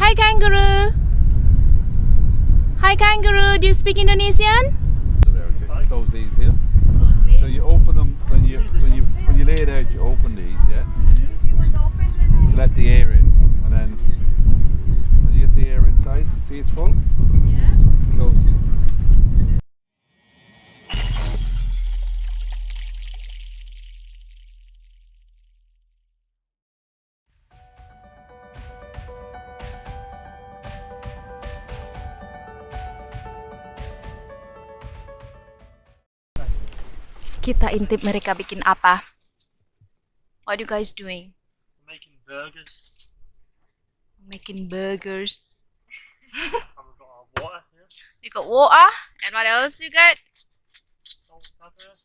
Hi kangaroo. Hi kangaroo. Do you speak Indonesian? So there, okay. Close these here. So you open them when you lay it out. You open these, yeah, to let the air in, and then when you get the air inside, see it's full. Yeah. Close. Kita intip mereka bikin apa. What are you guys doing? Making burgers. Making burgers. And we've got our water here. You got water, and what else you got? Salt, pepper.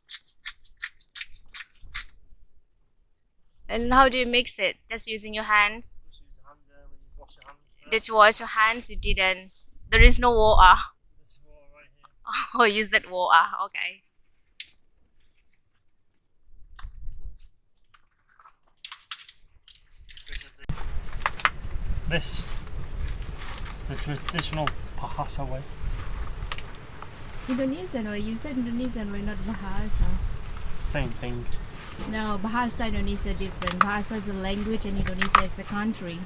And how do you mix it? Just using your hands? Just use your hands there when you wash your hands. Did you wash your hands? You didn't. There is no water. This water right here. Oh, use that water. Okay. This is the traditional Bahasa way. Indonesian way. You said Indonesian way, not Bahasa. Same thing. No, Bahasa Indonesia different. Bahasa is a language and Indonesia is a country.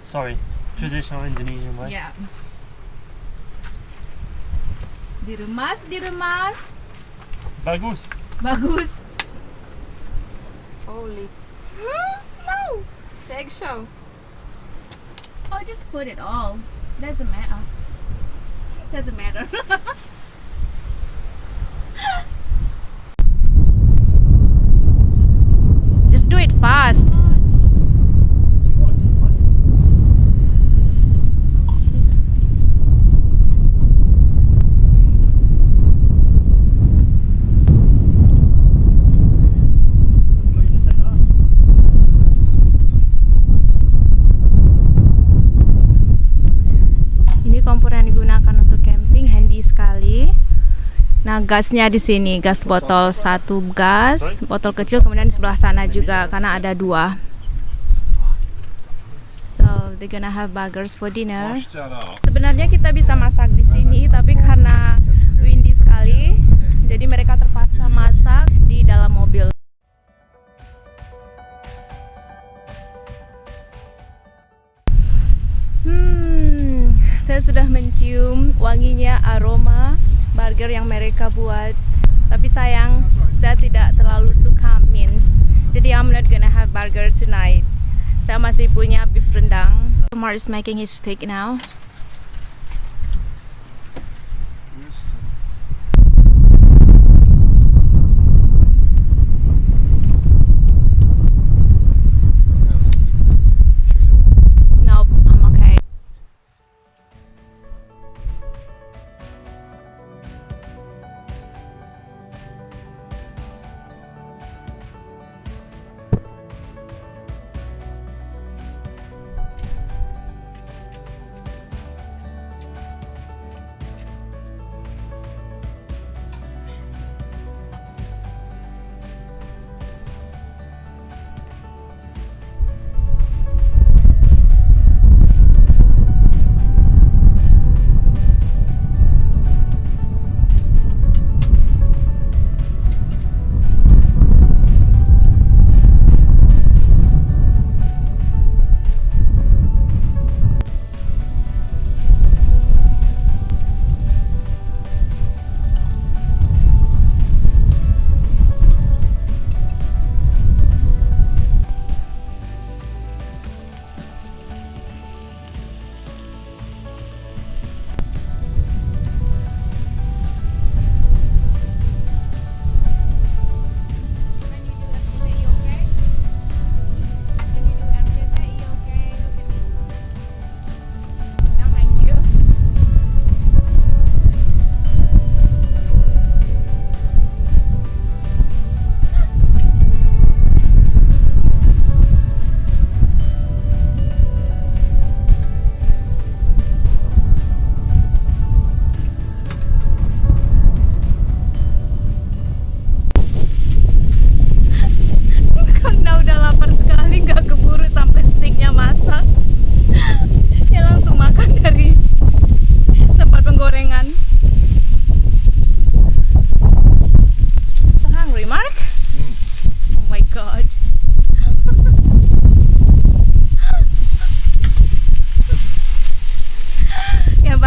Sorry, traditional Indonesian way. Yeah. Diremas, diremas. Bagus. Bagus. Holy. No. The eggshell. Oh, just put it all. Doesn't matter. Doesn't matter. Just do it fast. Ini kompor yang digunakan untuk camping, handy sekali. Nah, gasnya di sini, gas botol satu gas, botol kecil, kemudian di sebelah sana juga karena ada dua. So, they're gonna have burgers for dinner. Sebenarnya kita bisa masak di sini, tapi karena windy sekali, jadi mereka terpaksa masak di dalam mobil. Saya sudah mencium wanginya aroma burger yang mereka buat. Tapi sayang, saya tidak terlalu suka mince. Jadi I'm not gonna have burger tonight. Saya masih punya beef rendang. Omar is making his steak now. Nope, I'm okay.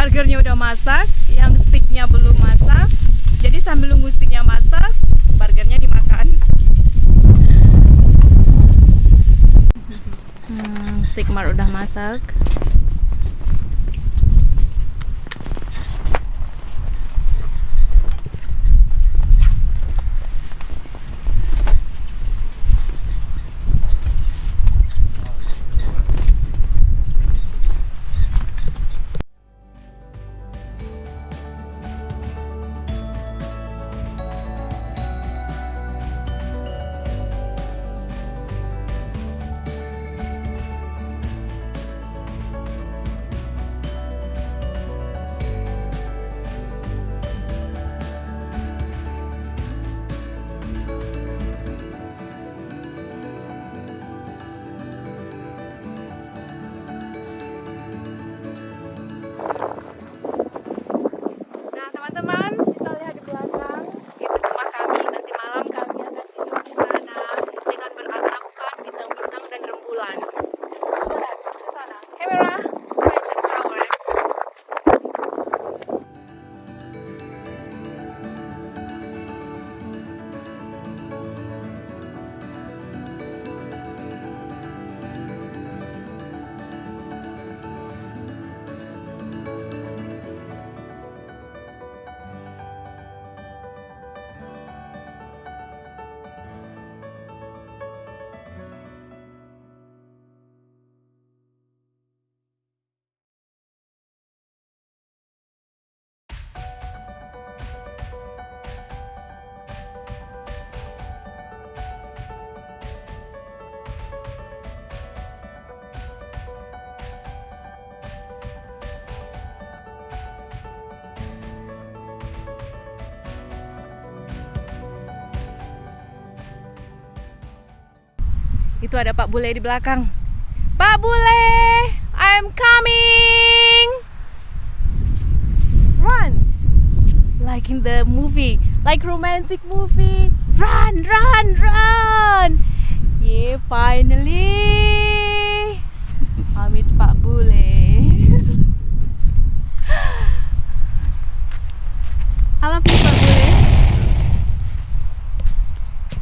burgernya udah masak, yang sticknya belum masak. Jadi sambil nunggu sticknya masak, burgernya dimakan. Stick Mar udah masak. Nah teman-teman, bisa lihat di belakang, itu rumah kami. Nanti malam kami akan tidur di sana dengan beratapkan bintang-bintang dan rembulan. Coba lihat ke sana. Kamera, Eiffel Tower. Itu ada Pak Bule di belakang. Pak Bule, I'm coming. Run. Like in the movie, like romantic movie. Run, run, run. Yeah, finally.